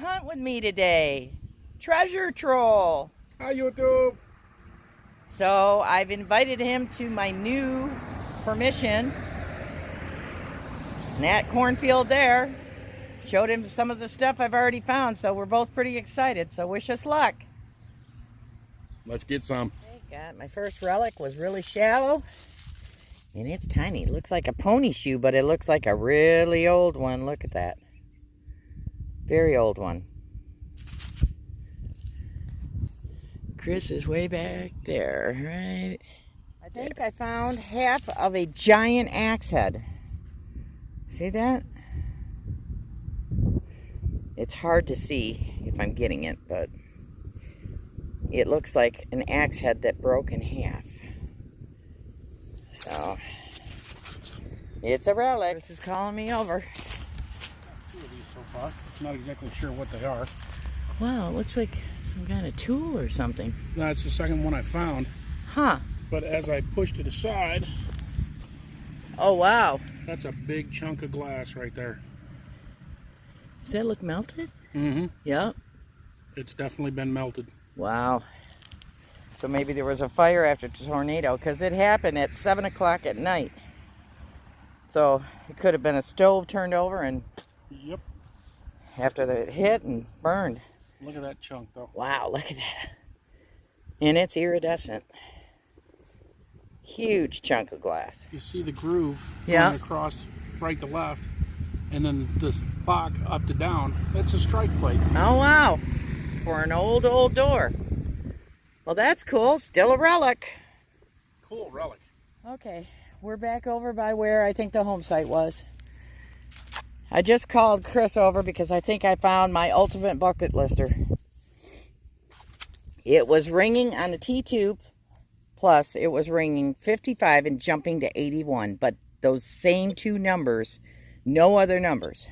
hunt with me today. Treasure troll. Hi, YouTube. So I've invited him to my new permission. And that cornfield there. Showed him some of the stuff I've already found, so we're both pretty excited. So wish us luck. Let's get some. Okay, got my first relic. Was really shallow. And it's tiny. It looks like a pony shoe, but it looks like a really old one. Look at that. Very old one. Chris is way back there, right? I think I found half of a giant axe head. See that? It's hard to see if I'm getting it, but it looks like an axe head that broke in half. So, it's a relic. This is calling me over. Got 2 of these so far. Not exactly sure what they are. Wow, it looks like some kind of tool or something. That's the second one I found. Huh. But as I pushed it aside, Oh, wow. that's a big chunk of glass right there. Does that look melted? Mm-hmm. Yep. It's definitely been melted. Wow. So maybe there was a fire after the tornado, because it happened at 7 o'clock at night. So it could have been a stove turned over and Yep. after it hit and burned. Look at that chunk, though. Wow, look at that. And it's iridescent. Huge chunk of glass. You see the groove Yeah. going across right to left, and then the lock up to down. That's a strike plate. Oh, wow. For an old, old door. Well, that's cool. Still a relic. Cool relic. Okay, we're back over by where I think the home site was. I just called Chris over because I think I found my ultimate bucket lister. It was ringing on the T2 plus. It was ringing 55 and jumping to 81, but those same 2 numbers, no other numbers.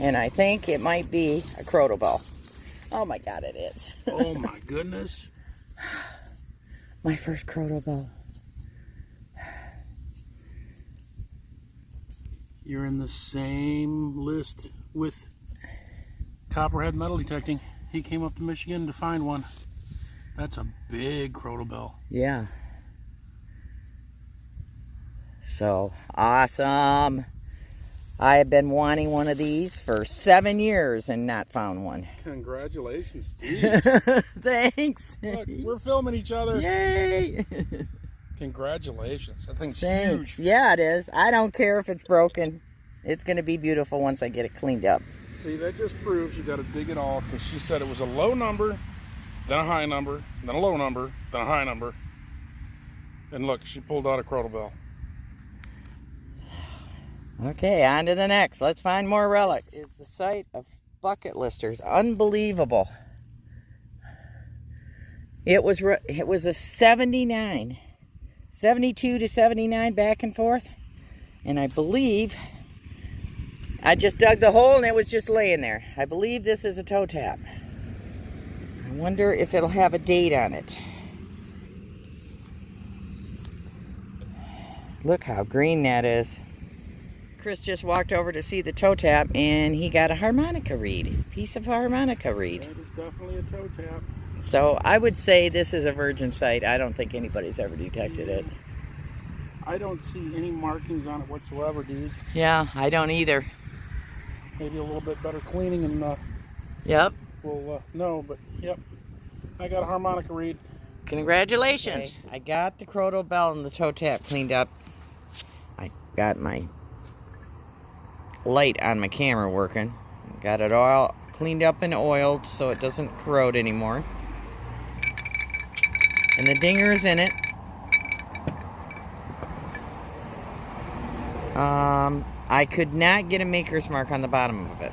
And I think it might be a crotobell. Oh my God, it is. Oh my goodness. My first crotobell. You're in the same list with Copperhead Metal Detecting. He came up to Michigan to find one. That's a big crotobell. Yeah. So awesome. I have been wanting one of these for 7 years and not found one. Congratulations, Deej. Thanks. Look, we're filming each other. Yay. Congratulations. That thing's Thanks. huge. Yeah, it is. I don't care if it's broken. It's going to be beautiful once I get it cleaned up. See, that just proves you got to dig it all, because she said it was a low number, then a high number, then a low number, then a high number. And look, she pulled out a crotobell. Okay, on to the next. Let's find more relics. This is the site of bucket listers. Unbelievable. It was a 79. 72 to 79 back and forth. And I believe I just dug the hole and it was just laying there. I believe this is a toe tap. I wonder if it'll have a date on it. Look how green that is. Chris just walked over to see the toe tap and he got a harmonica reed. Piece of harmonica reed. That is definitely a toe tap. So I would say this is a virgin site. I don't think anybody's ever detected it. I don't see any markings on it whatsoever, dude. Yeah, I don't either. Maybe a little bit better cleaning and Yep. we'll know, but yep. I got a harmonica reed. Congratulations. Okay. I got the crotobell and the toe tap cleaned up. I got my light on my camera working. Got it all cleaned up and oiled so it doesn't corrode anymore. And the dinger is in it. I could not get a maker's mark on the bottom of it.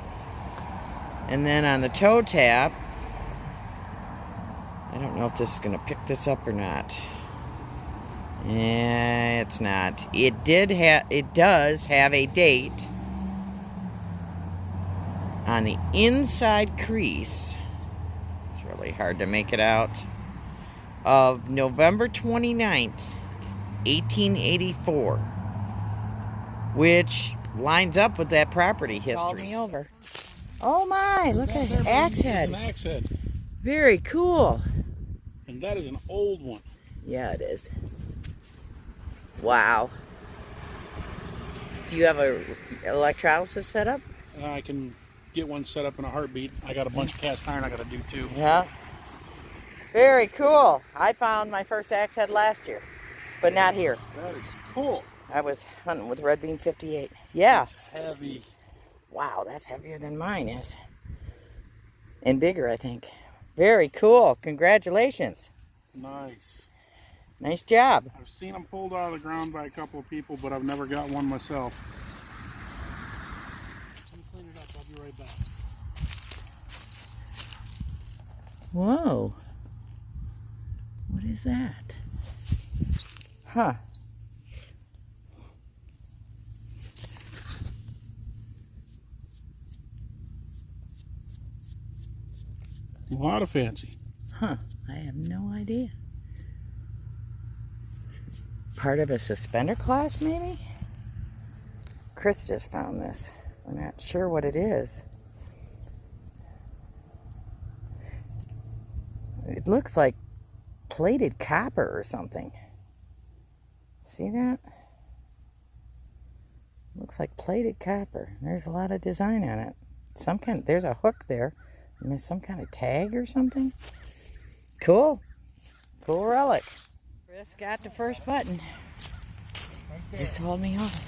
And then on the toe tap, I don't know if this is going to pick this up or not. It's not. It does have a date on the inside crease. It's really hard to make it out. Of November 29th, 1884. which lines up with that property history. Called me over. Oh my, look at an axe head. An axe head. Very cool. And that is an old one. Yeah, it is. Wow. Do you have a electrolysis set up? I can get one set up in a heartbeat. I got a bunch of cast iron I got to do too. Yeah. Very cool. I found my first axe head last year, but not here. That is cool. I was hunting with Red Beam 58. Yeah. It's heavy. Wow, that's heavier than mine is. And bigger, I think. Very cool. Congratulations. Nice. Nice job. I've seen them pulled out of the ground by a couple of people, but I've never got one myself. Let me clean it up. I'll be right back. Whoa. What is that? Huh. A lot of fancy. Huh. I have no idea. Part of a suspender class, maybe? Chris just found this. We're not sure what it is. It looks like plated copper or something. See that? Looks like plated copper. There's a lot of design on it. There's a hook there. And there's some kind of tag or something. Cool. Cool relic. Chris got the first button. He's called me over.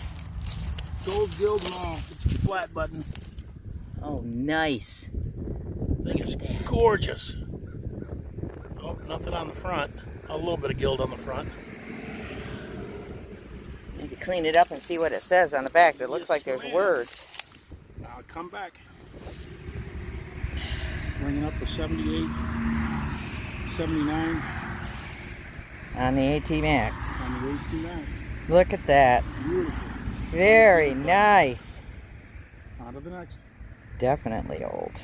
Gold gild and all. It's a flat button. Oh, nice. I think it's gorgeous. Oh, nothing on the front. A little bit of gild on the front. Maybe clean it up and see what it says on the back. It looks like there's words. I'll come back. Bringing up a 78, 79. On the AT Max. On the AT Max. Look at that. Beautiful. Very nice. On to the next. Definitely old.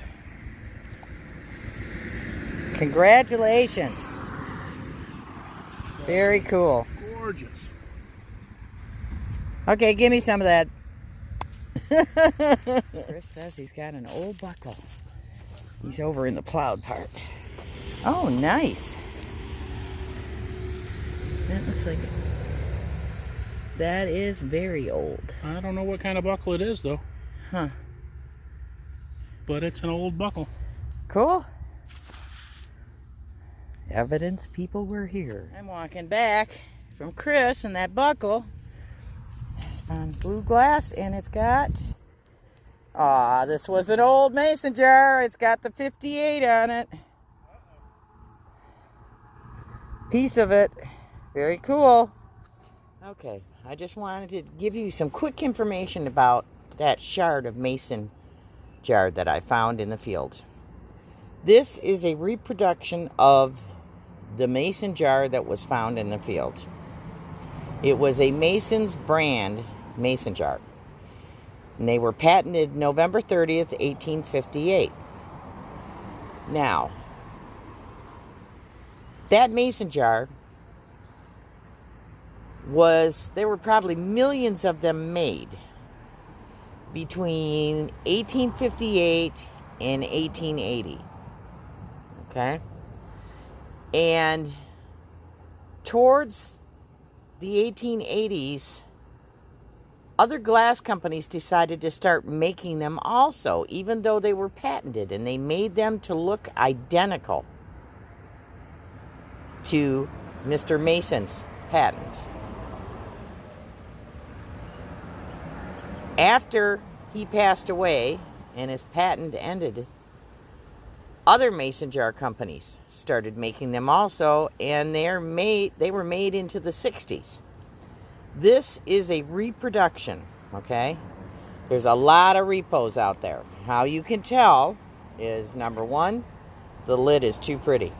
Congratulations. Very cool. Gorgeous. Okay, give me some of that. Chris says he's got an old buckle. He's over in the plowed part. Oh, nice. That looks like it. That is very old. I don't know what kind of buckle it is, though. Huh. But it's an old buckle. Cool. Evidence people were here. I'm walking back from Chris and that buckle. It's found blue glass and it's got... Aw, this was an old mason jar. It's got the 58 on it. Piece of it. Very cool. Okay, I just wanted to give you some quick information about that shard of mason jar that I found in the field. This is a reproduction of the mason jar that was found in the field. It was a Mason's brand mason jar. And they were patented November 30th, 1858. Now, that mason jar there were probably millions of them made between 1858 and 1880. Okay? And towards the 1880s, other glass companies decided to start making them also, even though they were patented, and they made them to look identical to Mr. Mason's patent. After he passed away and his patent ended, other mason jar companies started making them also, and they were made into the 60s. This is a reproduction, okay? There's a lot of repos out there. How you can tell is, number one, the lid is too pretty.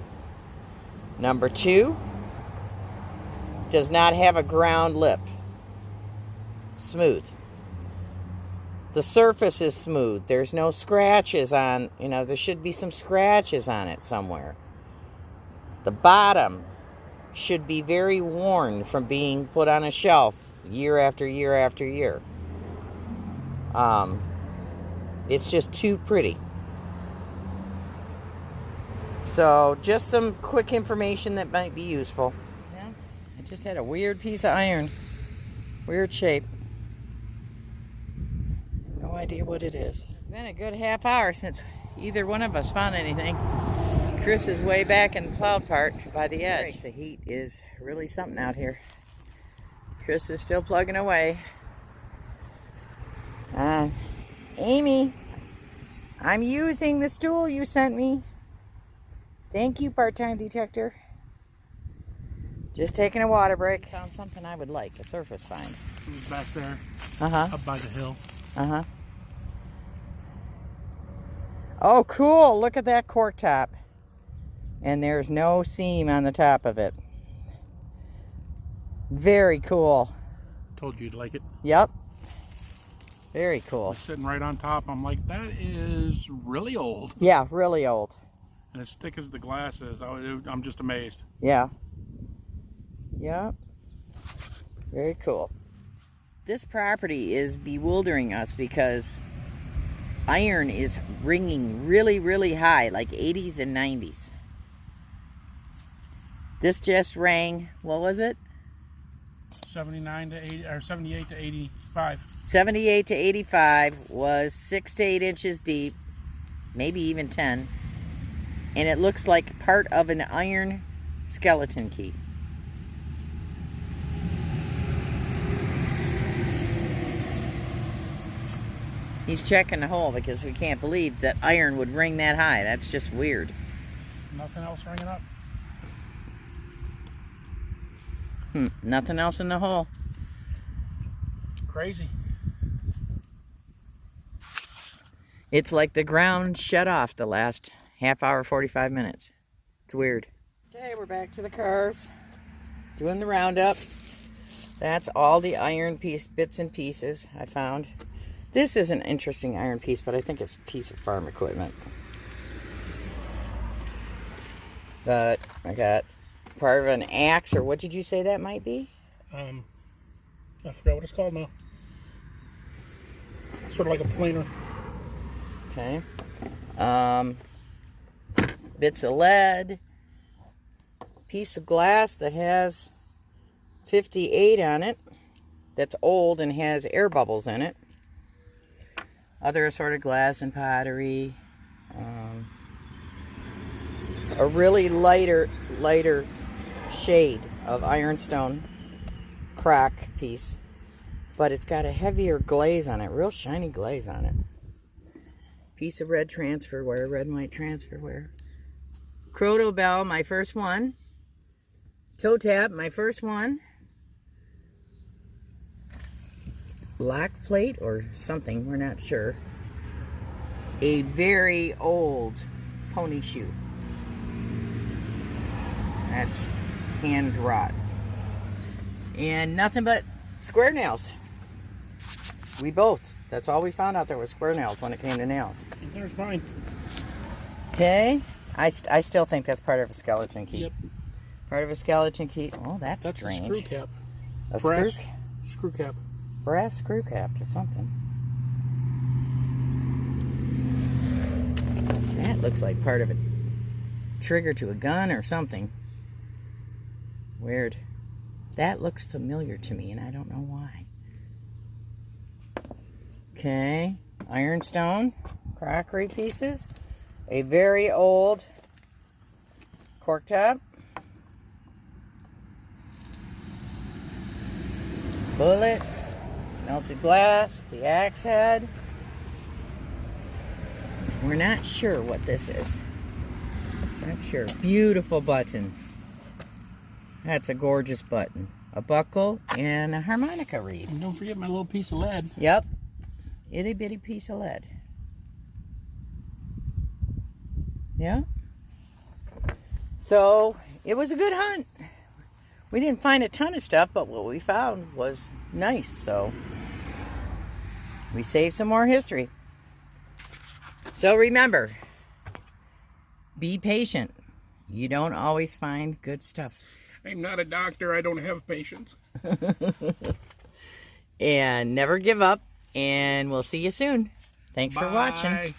Number two, does not have a ground lip. Smooth. The surface is smooth. There's no scratches on, there should be some scratches on it somewhere. The bottom should be very worn from being put on a shelf year after year after year. It's just too pretty. So just some quick information that might be useful. Yeah, I just had a weird piece of iron. Weird shape. No idea what it is. It's been a good half hour since either one of us found anything. Chris is way back in the cloud part by the edge. The heat is really something out here. Chris is still plugging away. Amy, I'm using the stool you sent me. Thank you, part-time detector. Just taking a water break. Found something I would like, a surface find. It was back there, Uh-huh. up by the hill. Uh-huh. Oh, cool. Look at that cork top. And there's no seam on the top of it. Very cool. Told you you'd like it. Yep. Very cool. Sitting right on top, I'm like, that is really old. Yeah, really old. And as thick as the glass is, I'm just amazed. Yeah. Yep. Very cool. This property is bewildering us because iron is ringing really, really high, like 80s and 90s. This just rang, what was it? 79 to 80, or 78 to 85. 78 to 85 was 6 to 8 inches deep, maybe even 10. And it looks like part of an iron skeleton key. He's checking the hole because we can't believe that iron would ring that high. That's just weird. Nothing else ringing up. Nothing else in the hole. Crazy. It's like the ground shut off the last half hour, 45 minutes. It's weird. Okay, we're back to the cars. Doing the roundup. That's all the iron bits and pieces I found. This is an interesting iron piece, but I think it's a piece of farm equipment. But I got part of an axe, or what did you say that might be? I forgot what it's called now. Sort of like a planer. Okay. Bits of lead. Piece of glass that has 58 on it. That's old and has air bubbles in it. Other assorted glass and pottery. A really lighter shade of ironstone crack piece, but it's got a heavier glaze on it, real shiny glaze on it. Piece of red transfer wire, red and white transfer wire. Croto bell, my first one. Toe tap, my first one. Lock plate or something, we're not sure. A very old pony shoe. That's hand wrought. And nothing but square nails. We both. That's all we found out there was square nails when it came to nails. And there's mine. Okay. I still think that's part of a skeleton key. Yep. Part of a skeleton key. Oh, that's strange. A screw cap. A Brass screw? Screw cap. Brass screw cap to something. That looks like part of a trigger to a gun or something. Weird. That looks familiar to me, and I don't know why. Okay. Ironstone. Crockery pieces. A very old cork top. Bullet. Melted glass. The axe head. We're not sure what this is. Not sure. Beautiful button. That's a gorgeous button. A buckle and a harmonica reed. And don't forget my little piece of lead. Yep. Itty bitty piece of lead. Yeah. So it was a good hunt. We didn't find a ton of stuff, but what we found was nice. So we saved some more history. So remember, be patient. You don't always find good stuff. I'm not a doctor. I don't have patience. And never give up. and we'll see you soon. Thanks for watching. Bye.